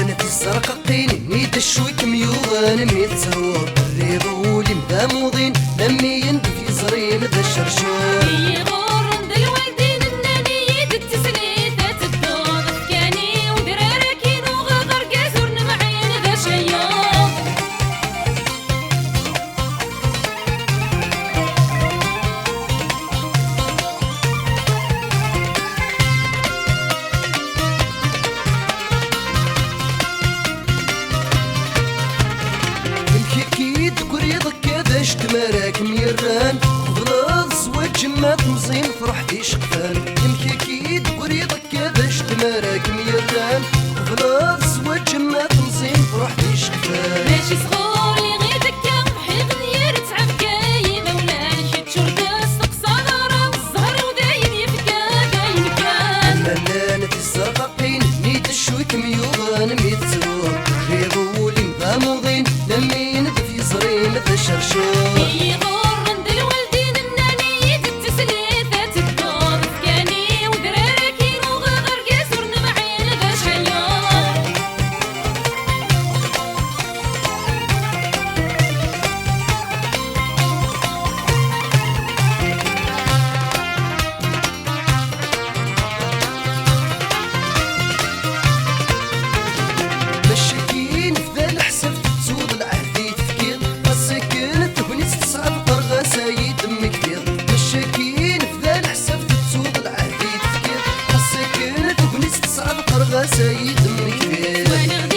لانت الزرقاقين ميد الشوك ميوغان ميتسهور الريض ولي مداموضين لمي يندف يزري مدى الشرشور مراك ميران غلاظ زواج ما تمزين فرحتي شقفان يمكي كيد قريضك كذاش تمراك ميران غلاظ زواج ما تمزين فرحتي شقفان ماشي صغور يغيدك يا محي غنير تعب كاين مولاي حيت شرطة استقصى نار الزهر ودايم يبكى دايم كان لانت الزرقاقين ميت الشوك ميوغان ميتزور ريضو ولي مضاموضين لمي ندف يزري مثل شرشور سيد من كبير